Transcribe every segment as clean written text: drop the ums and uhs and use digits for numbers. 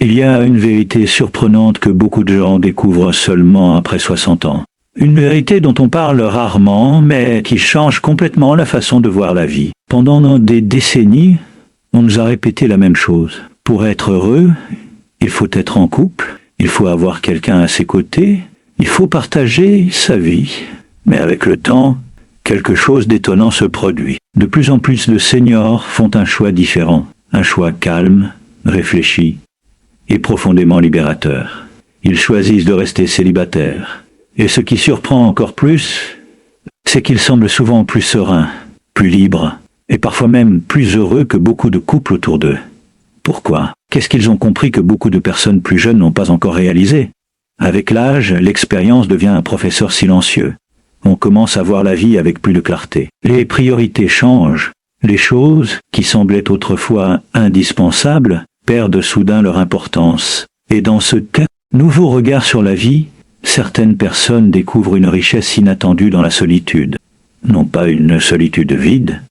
Il y a une vérité surprenante que beaucoup de gens découvrent seulement après 60 ans. Une vérité dont on parle rarement, mais qui change complètement la façon de voir la vie. Pendant des décennies, on nous a répété la même chose. Pour être heureux, il faut être en couple, il faut avoir quelqu'un à ses côtés, il faut partager sa vie. Mais avec le temps, quelque chose d'étonnant se produit. De plus en plus de seniors font un choix différent, un choix calme, réfléchi et profondément libérateur. Ils choisissent de rester célibataires. Et ce qui surprend encore plus, c'est qu'ils semblent souvent plus sereins, plus libres, et parfois même plus heureux que beaucoup de couples autour d'eux. Pourquoi? Qu'est-ce qu'ils ont compris que beaucoup de personnes plus jeunes n'ont pas encore réalisé? Avec l'âge, l'expérience devient un professeur silencieux. On commence à voir la vie avec plus de clarté. Les priorités changent. Les choses, qui semblaient autrefois indispensables, perdent soudain leur importance. Et dans ce cas, nouveau regard sur la vie, certaines personnes découvrent une richesse inattendue dans la solitude. Non pas une solitude vide,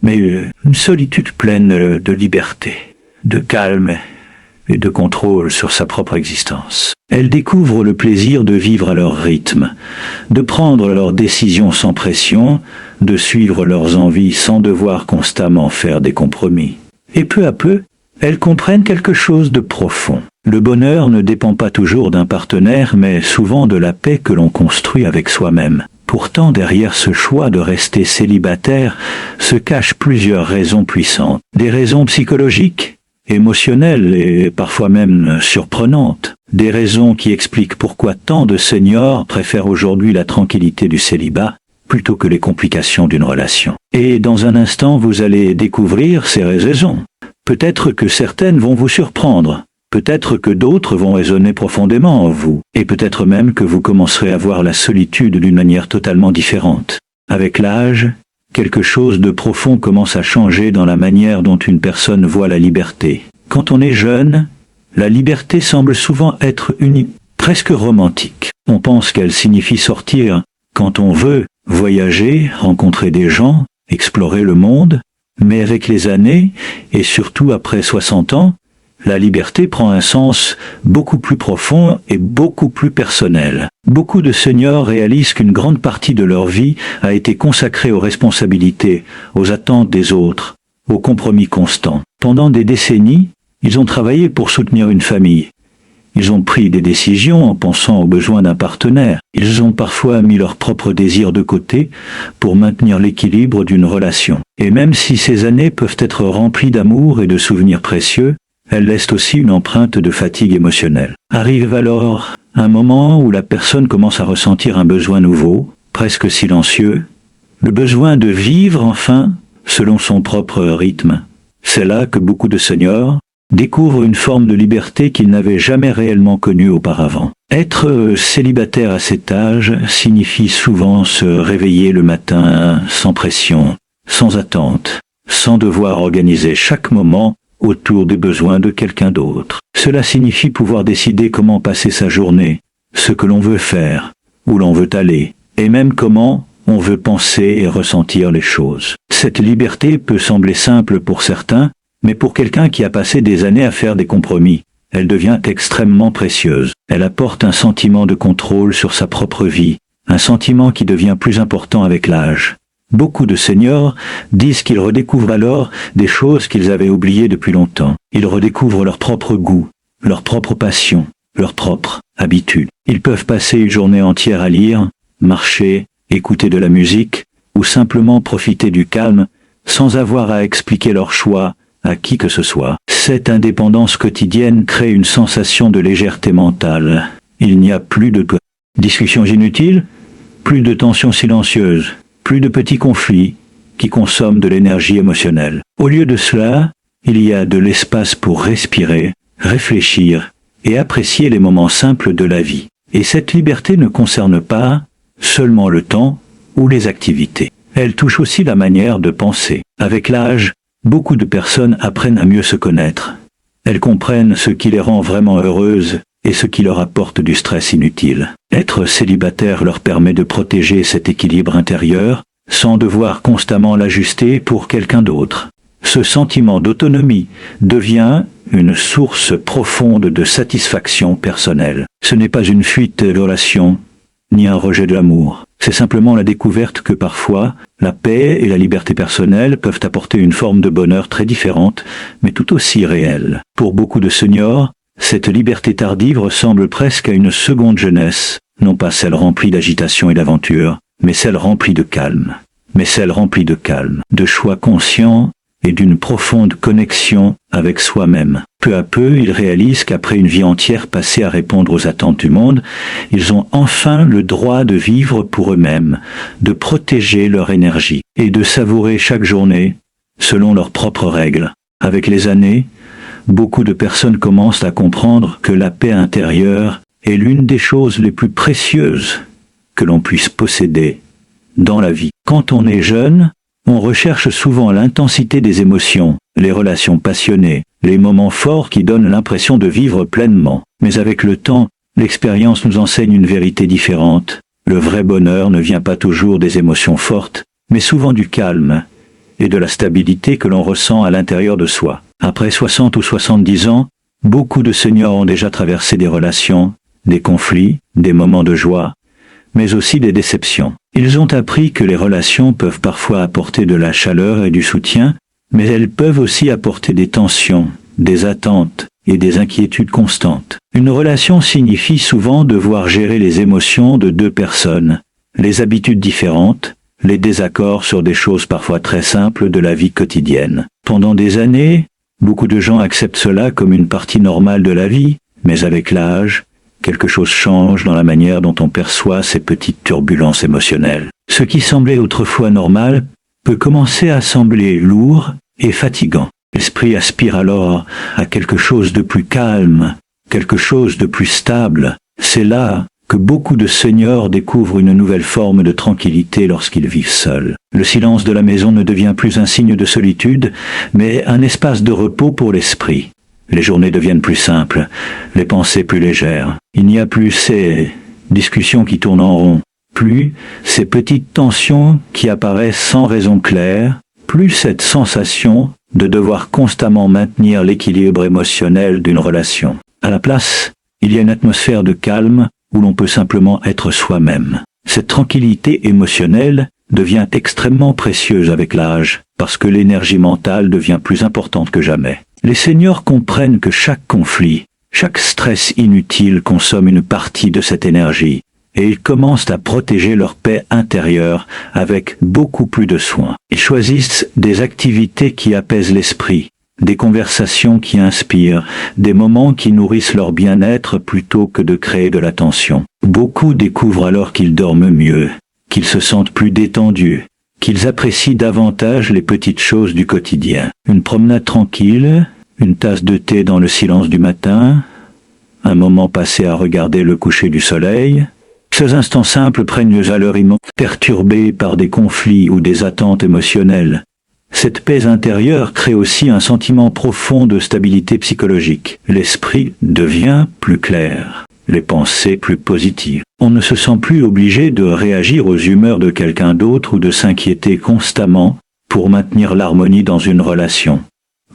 mais une solitude pleine de liberté, de calme et de contrôle sur sa propre existence. Elles découvrent le plaisir de vivre à leur rythme, de prendre leurs décisions sans pression, de suivre leurs envies sans devoir constamment faire des compromis. Et peu à peu, elles comprennent quelque chose de profond. Le bonheur ne dépend pas toujours d'un partenaire, mais souvent de la paix que l'on construit avec soi-même. Pourtant, derrière ce choix de rester célibataire se cachent plusieurs raisons puissantes. Des raisons psychologiques, émotionnelles et parfois même surprenantes. Des raisons qui expliquent pourquoi tant de seniors préfèrent aujourd'hui la tranquillité du célibat plutôt que les complications d'une relation. Et dans un instant, vous allez découvrir ces raisons. Peut-être que certaines vont vous surprendre. Peut-être que d'autres vont résonner profondément en vous, et peut-être même que vous commencerez à voir la solitude d'une manière totalement différente. Avec l'âge, quelque chose de profond commence à changer dans la manière dont une personne voit la liberté. Quand on est jeune, la liberté semble souvent être presque romantique. On pense qu'elle signifie sortir quand on veut, voyager, rencontrer des gens, explorer le monde, mais avec les années, et surtout après 60 ans, la liberté prend un sens beaucoup plus profond et beaucoup plus personnel. Beaucoup de seniors réalisent qu'une grande partie de leur vie a été consacrée aux responsabilités, aux attentes des autres, aux compromis constants. Pendant des décennies, ils ont travaillé pour soutenir une famille. Ils ont pris des décisions en pensant aux besoins d'un partenaire. Ils ont parfois mis leurs propres désirs de côté pour maintenir l'équilibre d'une relation. Et même si ces années peuvent être remplies d'amour et de souvenirs précieux, elles laissent aussi une empreinte de fatigue émotionnelle. Arrive alors un moment où la personne commence à ressentir un besoin nouveau, presque silencieux, le besoin de vivre enfin selon son propre rythme. C'est là que beaucoup de seniors découvrent une forme de liberté qu'ils n'avaient jamais réellement connue auparavant. Être célibataire à cet âge signifie souvent se réveiller le matin sans pression, sans attente, sans devoir organiser chaque moment autour des besoins de quelqu'un d'autre. Cela signifie pouvoir décider comment passer sa journée, ce que l'on veut faire, où l'on veut aller, et même comment on veut penser et ressentir les choses. Cette liberté peut sembler simple pour certains, mais pour quelqu'un qui a passé des années à faire des compromis, elle devient extrêmement précieuse. Elle apporte un sentiment de contrôle sur sa propre vie, un sentiment qui devient plus important avec l'âge. Beaucoup de seniors disent qu'ils redécouvrent alors des choses qu'ils avaient oubliées depuis longtemps. Ils redécouvrent leur propre goût, leur propre passion, leur propre habitude. Ils peuvent passer une journée entière à lire, marcher, écouter de la musique, ou simplement profiter du calme, sans avoir à expliquer leur choix à qui que ce soit. Cette indépendance quotidienne crée une sensation de légèreté mentale. Il n'y a plus de discussions inutiles, plus de tensions silencieuses, plus de petits conflits qui consomment de l'énergie émotionnelle. Au lieu de cela, il y a de l'espace pour respirer, réfléchir et apprécier les moments simples de la vie. Et cette liberté ne concerne pas seulement le temps ou les activités. Elle touche aussi la manière de penser. Avec l'âge, beaucoup de personnes apprennent à mieux se connaître. Elles comprennent ce qui les rend vraiment heureuses et ce qui leur apporte du stress inutile. Être célibataire leur permet de protéger cet équilibre intérieur, sans devoir constamment l'ajuster pour quelqu'un d'autre. Ce sentiment d'autonomie devient une source profonde de satisfaction personnelle. Ce n'est pas une fuite de relation, ni un rejet de l'amour. C'est simplement la découverte que parfois, la paix et la liberté personnelle peuvent apporter une forme de bonheur très différente, mais tout aussi réelle. Pour beaucoup de seniors, cette liberté tardive ressemble presque à une seconde jeunesse, non pas celle remplie d'agitation et d'aventure, mais celle remplie de calme. De choix conscients et d'une profonde connexion avec soi-même. Peu à peu, ils réalisent qu'après une vie entière passée à répondre aux attentes du monde, ils ont enfin le droit de vivre pour eux-mêmes, de protéger leur énergie et de savourer chaque journée selon leurs propres règles. Avec les années, beaucoup de personnes commencent à comprendre que la paix intérieure est l'une des choses les plus précieuses que l'on puisse posséder dans la vie. Quand on est jeune, on recherche souvent l'intensité des émotions, les relations passionnées, les moments forts qui donnent l'impression de vivre pleinement. Mais avec le temps, l'expérience nous enseigne une vérité différente. Le vrai bonheur ne vient pas toujours des émotions fortes, mais souvent du calme et de la stabilité que l'on ressent à l'intérieur de soi. Après 60 ou 70 ans, beaucoup de seniors ont déjà traversé des relations, des conflits, des moments de joie, mais aussi des déceptions. Ils ont appris que les relations peuvent parfois apporter de la chaleur et du soutien, mais elles peuvent aussi apporter des tensions, des attentes et des inquiétudes constantes. Une relation signifie souvent devoir gérer les émotions de deux personnes, les habitudes différentes, les désaccords sur des choses parfois très simples de la vie quotidienne. Pendant des années, beaucoup de gens acceptent cela comme une partie normale de la vie, mais avec l'âge, quelque chose change dans la manière dont on perçoit ces petites turbulences émotionnelles. Ce qui semblait autrefois normal peut commencer à sembler lourd et fatigant. L'esprit aspire alors à quelque chose de plus calme, quelque chose de plus stable. C'est là que beaucoup de seniors découvrent une nouvelle forme de tranquillité lorsqu'ils vivent seuls. Le silence de la maison ne devient plus un signe de solitude, mais un espace de repos pour l'esprit. Les journées deviennent plus simples, les pensées plus légères. Il n'y a plus ces discussions qui tournent en rond, plus ces petites tensions qui apparaissent sans raison claire, plus cette sensation de devoir constamment maintenir l'équilibre émotionnel d'une relation. À la place, il y a une atmosphère de calme où l'on peut simplement être soi-même. Cette tranquillité émotionnelle devient extrêmement précieuse avec l'âge, parce que l'énergie mentale devient plus importante que jamais. Les seniors comprennent que chaque conflit, chaque stress inutile consomme une partie de cette énergie, et ils commencent à protéger leur paix intérieure avec beaucoup plus de soin. Ils choisissent des activités qui apaisent l'esprit, des conversations qui inspirent, des moments qui nourrissent leur bien-être plutôt que de créer de la tension. Beaucoup découvrent alors qu'ils dorment mieux, qu'ils se sentent plus détendus, qu'ils apprécient davantage les petites choses du quotidien. Une promenade tranquille, une tasse de thé dans le silence du matin, un moment passé à regarder le coucher du soleil. Ces instants simples prennent une valeur immense, perturbés par des conflits ou des attentes émotionnelles. Cette paix intérieure crée aussi un sentiment profond de stabilité psychologique. L'esprit devient plus clair, les pensées plus positives. On ne se sent plus obligé de réagir aux humeurs de quelqu'un d'autre ou de s'inquiéter constamment pour maintenir l'harmonie dans une relation.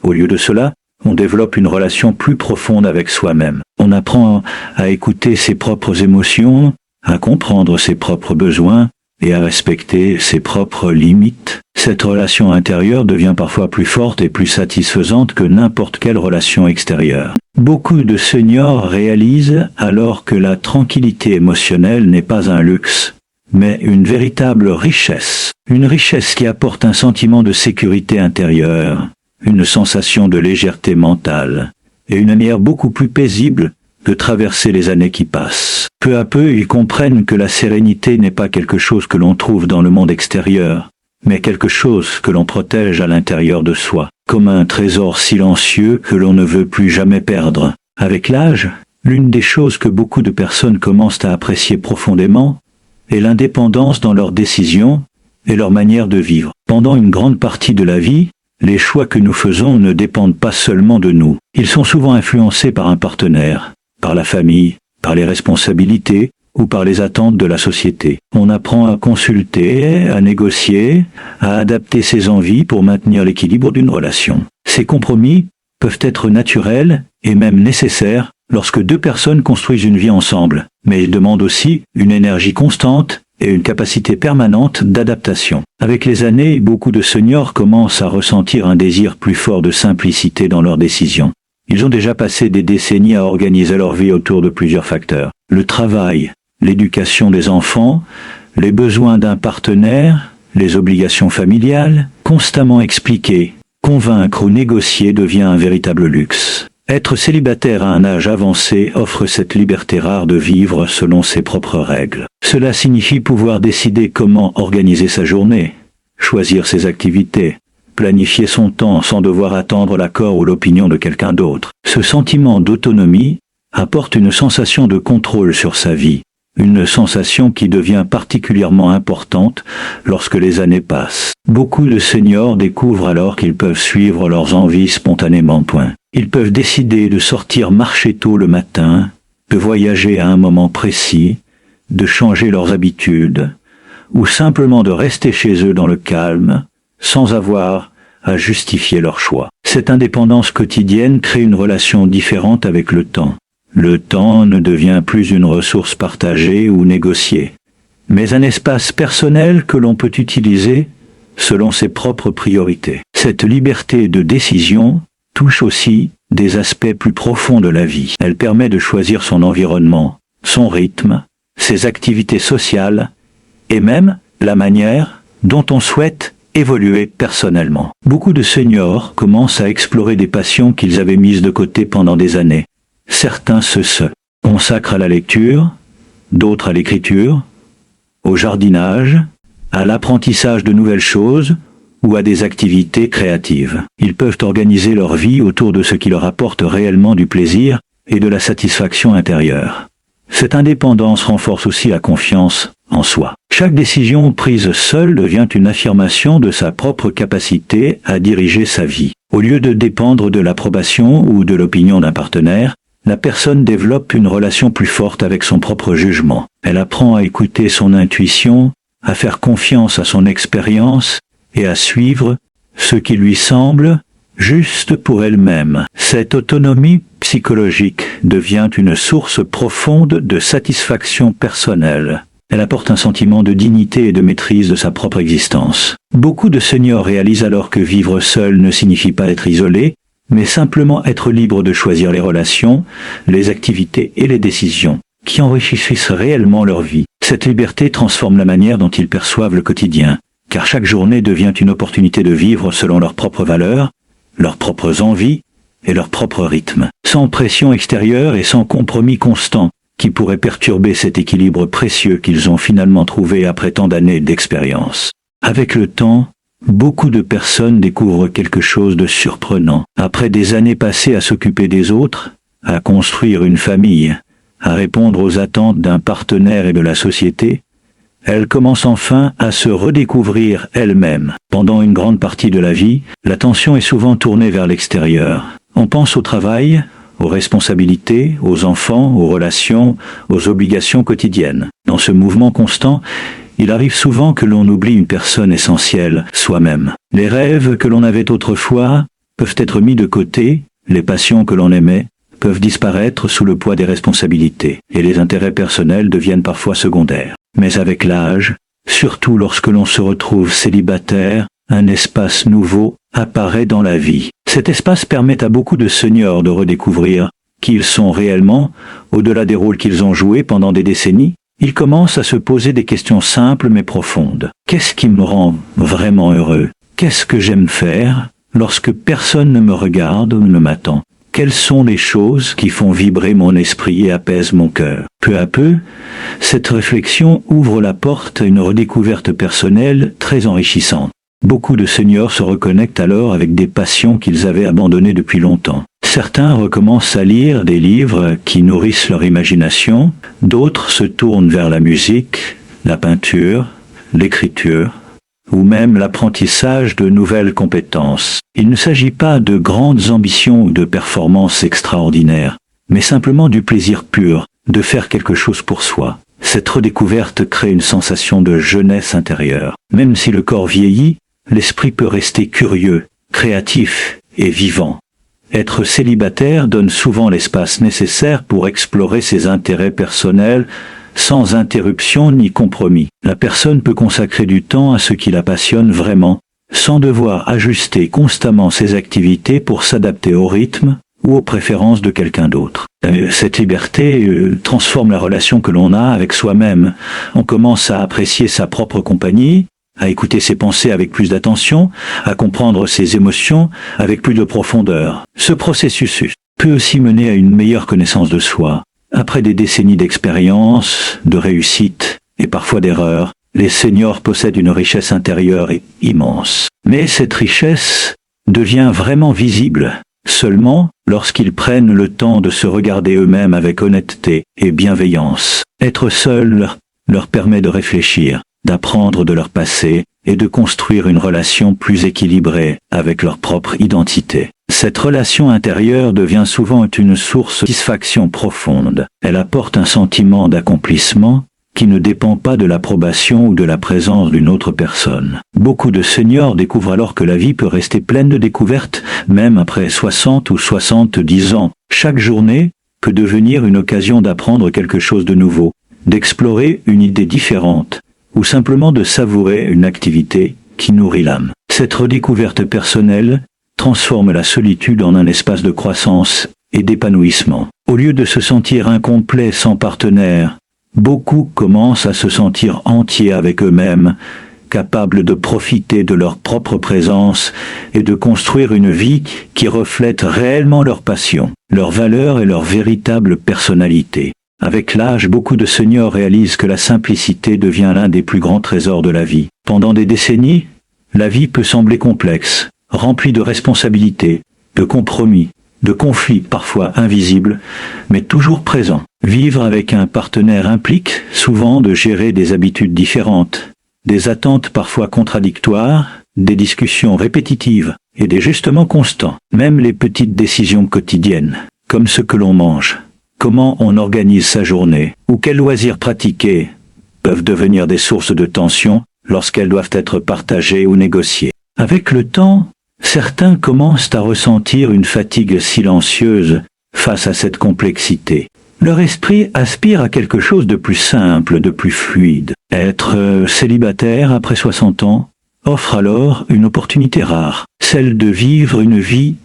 Au lieu de cela, on développe une relation plus profonde avec soi-même. On apprend à écouter ses propres émotions, à comprendre ses propres besoins et à respecter ses propres limites. Cette relation intérieure devient parfois plus forte et plus satisfaisante que n'importe quelle relation extérieure. Beaucoup de seniors réalisent alors que la tranquillité émotionnelle n'est pas un luxe, mais une véritable richesse. Une richesse qui apporte un sentiment de sécurité intérieure, une sensation de légèreté mentale, et une manière beaucoup plus paisible de traverser les années qui passent. Peu à peu, ils comprennent que la sérénité n'est pas quelque chose que l'on trouve dans le monde extérieur, mais quelque chose que l'on protège à l'intérieur de soi, comme un trésor silencieux que l'on ne veut plus jamais perdre. Avec l'âge, l'une des choses que beaucoup de personnes commencent à apprécier profondément est l'indépendance dans leurs décisions et leur manière de vivre. Pendant une grande partie de la vie, les choix que nous faisons ne dépendent pas seulement de nous. Ils sont souvent influencés par un partenaire, par la famille, par les responsabilités ou par les attentes de la société. On apprend à consulter, à négocier, à adapter ses envies pour maintenir l'équilibre d'une relation. Ces compromis peuvent être naturelles et même nécessaires lorsque deux personnes construisent une vie ensemble, mais ils demandent aussi une énergie constante et une capacité permanente d'adaptation. Avec les années, beaucoup de seniors commencent à ressentir un désir plus fort de simplicité dans leurs décisions. Ils ont déjà passé des décennies à organiser leur vie autour de plusieurs facteurs. Le travail, l'éducation des enfants, les besoins d'un partenaire, les obligations familiales, constamment expliquer, convaincre ou négocier devient un véritable luxe. Être célibataire à un âge avancé offre cette liberté rare de vivre selon ses propres règles. Cela signifie pouvoir décider comment organiser sa journée, choisir ses activités, planifier son temps sans devoir attendre l'accord ou l'opinion de quelqu'un d'autre. Ce sentiment d'autonomie apporte une sensation de contrôle sur sa vie, une sensation qui devient particulièrement importante lorsque les années passent. Beaucoup de seniors découvrent alors qu'ils peuvent suivre leurs envies spontanément. Ils peuvent décider de sortir marcher tôt le matin, de voyager à un moment précis, de changer leurs habitudes, ou simplement de rester chez eux dans le calme, sans avoir à justifier leur choix. Cette indépendance quotidienne crée une relation différente avec le temps. Le temps ne devient plus une ressource partagée ou négociée, mais un espace personnel que l'on peut utiliser selon ses propres priorités. Cette liberté de décision touche aussi des aspects plus profonds de la vie. Elle permet de choisir son environnement, son rythme, ses activités sociales et même la manière dont on souhaite évoluer personnellement. Beaucoup de seniors commencent à explorer des passions qu'ils avaient mises de côté pendant des années. Certains se consacrent à la lecture, d'autres à l'écriture, au jardinage, à l'apprentissage de nouvelles choses ou à des activités créatives. Ils peuvent organiser leur vie autour de ce qui leur apporte réellement du plaisir et de la satisfaction intérieure. Cette indépendance renforce aussi la confiance en soi. Chaque décision prise seule devient une affirmation de sa propre capacité à diriger sa vie. Au lieu de dépendre de l'approbation ou de l'opinion d'un partenaire, la personne développe une relation plus forte avec son propre jugement. Elle apprend à écouter son intuition, à faire confiance à son expérience et à suivre ce qui lui semble juste pour elle-même. Cette autonomie psychologique devient une source profonde de satisfaction personnelle. Elle apporte un sentiment de dignité et de maîtrise de sa propre existence. Beaucoup de seniors réalisent alors que vivre seul ne signifie pas être isolé, mais simplement être libre de choisir les relations, les activités et les décisions qui enrichissent réellement leur vie. Cette liberté transforme la manière dont ils perçoivent le quotidien, car chaque journée devient une opportunité de vivre selon leurs propres valeurs, leurs propres envies et leur propre rythme, sans pression extérieure et sans compromis constant qui pourrait perturber cet équilibre précieux qu'ils ont finalement trouvé après tant d'années d'expérience. Avec le temps, beaucoup de personnes découvrent quelque chose de surprenant. Après des années passées à s'occuper des autres, à construire une famille, à répondre aux attentes d'un partenaire et de la société, elles commencent enfin à se redécouvrir elles-mêmes. Pendant une grande partie de la vie, l'attention est souvent tournée vers l'extérieur. On pense au travail, aux responsabilités, aux enfants, aux relations, aux obligations quotidiennes. Dans ce mouvement constant, il arrive souvent que l'on oublie une personne essentielle, soi-même. Les rêves que l'on avait autrefois peuvent être mis de côté, les passions que l'on aimait peuvent disparaître sous le poids des responsabilités, et les intérêts personnels deviennent parfois secondaires. Mais avec l'âge, surtout lorsque l'on se retrouve célibataire, un espace nouveau apparaît dans la vie. Cet espace permet à beaucoup de seniors de redécouvrir qui ils sont réellement, au-delà des rôles qu'ils ont joués pendant des décennies. Ils commencent à se poser des questions simples mais profondes. Qu'est-ce qui me rend vraiment heureux? Qu'est-ce que j'aime faire lorsque personne ne me regarde ou ne m'attend? Quelles sont les choses qui font vibrer mon esprit et apaisent mon cœur? Peu à peu, cette réflexion ouvre la porte à une redécouverte personnelle très enrichissante. Beaucoup de seniors se reconnectent alors avec des passions qu'ils avaient abandonnées depuis longtemps. Certains recommencent à lire des livres qui nourrissent leur imagination, d'autres se tournent vers la musique, la peinture, l'écriture, ou même l'apprentissage de nouvelles compétences. Il ne s'agit pas de grandes ambitions ou de performances extraordinaires, mais simplement du plaisir pur de faire quelque chose pour soi. Cette redécouverte crée une sensation de jeunesse intérieure. Même si le corps vieillit, l'esprit peut rester curieux, créatif et vivant. Être célibataire donne souvent l'espace nécessaire pour explorer ses intérêts personnels sans interruption ni compromis. La personne peut consacrer du temps à ce qui la passionne vraiment, sans devoir ajuster constamment ses activités pour s'adapter au rythme ou aux préférences de quelqu'un d'autre. Cette liberté transforme la relation que l'on a avec soi-même. On commence à apprécier sa propre compagnie, à écouter ses pensées avec plus d'attention, à comprendre ses émotions avec plus de profondeur. Ce processus peut aussi mener à une meilleure connaissance de soi. Après des décennies d'expérience, de réussite et parfois d'erreurs, les seniors possèdent une richesse intérieure immense. Mais cette richesse devient vraiment visible seulement lorsqu'ils prennent le temps de se regarder eux-mêmes avec honnêteté et bienveillance. Être seul leur permet de réfléchir, d'apprendre de leur passé et de construire une relation plus équilibrée avec leur propre identité. Cette relation intérieure devient souvent une source de satisfaction profonde. Elle apporte un sentiment d'accomplissement qui ne dépend pas de l'approbation ou de la présence d'une autre personne. Beaucoup de seniors découvrent alors que la vie peut rester pleine de découvertes, même après 60 ou 70 ans. Chaque journée peut devenir une occasion d'apprendre quelque chose de nouveau, d'explorer une idée différente, ou simplement de savourer une activité qui nourrit l'âme. Cette redécouverte personnelle transforme la solitude en un espace de croissance et d'épanouissement. Au lieu de se sentir incomplet sans partenaire, beaucoup commencent à se sentir entiers avec eux-mêmes, capables de profiter de leur propre présence et de construire une vie qui reflète réellement leur passion, leurs valeurs et leur véritable personnalité. Avec l'âge, beaucoup de seniors réalisent que la simplicité devient l'un des plus grands trésors de la vie. Pendant des décennies, la vie peut sembler complexe, remplie de responsabilités, de compromis, de conflits parfois invisibles, mais toujours présents. Vivre avec un partenaire implique souvent de gérer des habitudes différentes, des attentes parfois contradictoires, des discussions répétitives et des ajustements constants. Même les petites décisions quotidiennes, comme ce que l'on mange, comment on organise sa journée ou quels loisirs pratiquer, peuvent devenir des sources de tension lorsqu'elles doivent être partagées ou négociées. Avec le temps, certains commencent à ressentir une fatigue silencieuse face à cette complexité. Leur esprit aspire à quelque chose de plus simple, de plus fluide. Être célibataire après 60 ans offre alors une opportunité rare, celle de vivre une vie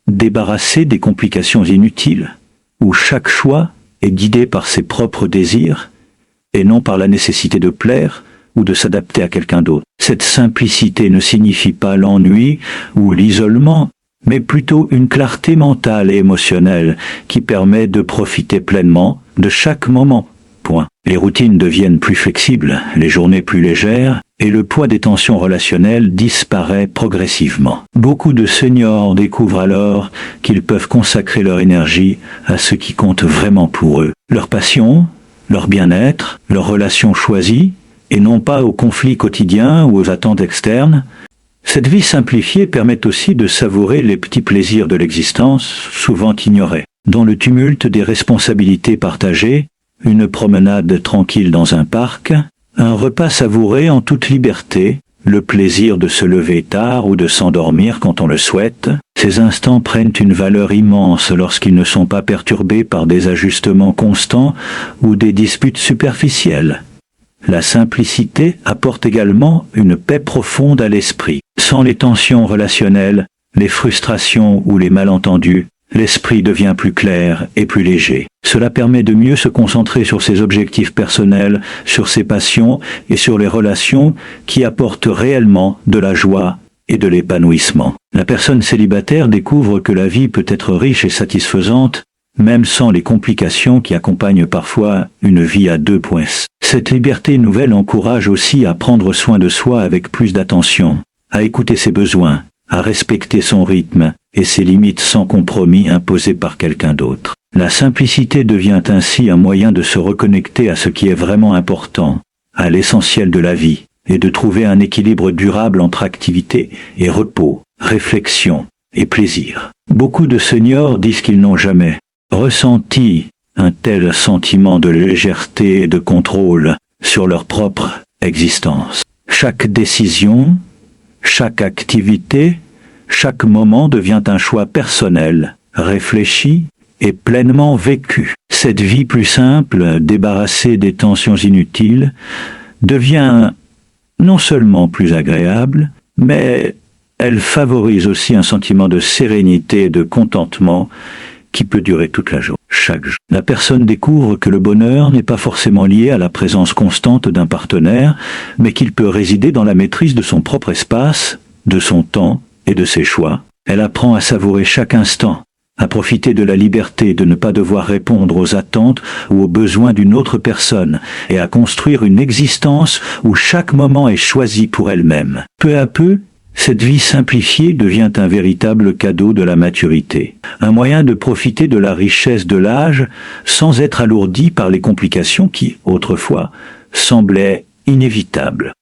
débarrassée des complications inutiles, où chaque choix est guidé par ses propres désirs et non par la nécessité de plaire ou de s'adapter à quelqu'un d'autre. Cette simplicité ne signifie pas l'ennui ou l'isolement, mais plutôt une clarté mentale et émotionnelle qui permet de profiter pleinement de chaque moment. Point. Les routines deviennent plus flexibles, les journées plus légères, et le poids des tensions relationnelles disparaît progressivement. Beaucoup de seniors découvrent alors qu'ils peuvent consacrer leur énergie à ce qui compte vraiment pour eux. Leur passion, leur bien-être, leurs relations choisies, et non pas aux conflits quotidiens ou aux attentes externes. Cette vie simplifiée permet aussi de savourer les petits plaisirs de l'existence, souvent ignorés. Dans le tumulte des responsabilités partagées, une promenade tranquille dans un parc, un repas savouré en toute liberté, le plaisir de se lever tard ou de s'endormir quand on le souhaite, ces instants prennent une valeur immense lorsqu'ils ne sont pas perturbés par des ajustements constants ou des disputes superficielles. La simplicité apporte également une paix profonde à l'esprit. Sans les tensions relationnelles, les frustrations ou les malentendus, l'esprit devient plus clair et plus léger. Cela permet de mieux se concentrer sur ses objectifs personnels, sur ses passions et sur les relations qui apportent réellement de la joie et de l'épanouissement. La personne célibataire découvre que la vie peut être riche et satisfaisante, même sans les complications qui accompagnent parfois une vie à deux points. Cette liberté nouvelle encourage aussi à prendre soin de soi avec plus d'attention, à écouter ses besoins, à respecter son rythme et ses limites sans compromis imposés par quelqu'un d'autre. La simplicité devient ainsi un moyen de se reconnecter à ce qui est vraiment important, à l'essentiel de la vie, et de trouver un équilibre durable entre activité et repos, réflexion et plaisir. Beaucoup de seniors disent qu'ils n'ont jamais ressenti un tel sentiment de légèreté et de contrôle sur leur propre existence. Chaque décision, chaque activité chaque moment devient un choix personnel, réfléchi et pleinement vécu. Cette vie plus simple, débarrassée des tensions inutiles, devient non seulement plus agréable, mais elle favorise aussi un sentiment de sérénité et de contentement qui peut durer toute la journée, chaque jour. La personne découvre que le bonheur n'est pas forcément lié à la présence constante d'un partenaire, mais qu'il peut résider dans la maîtrise de son propre espace, de son temps et de ses choix. Elle apprend à savourer chaque instant, à profiter de la liberté de ne pas devoir répondre aux attentes ou aux besoins d'une autre personne, et à construire une existence où chaque moment est choisi pour elle-même. Peu à peu, cette vie simplifiée devient un véritable cadeau de la maturité, un moyen de profiter de la richesse de l'âge sans être alourdi par les complications qui, autrefois, semblaient inévitables.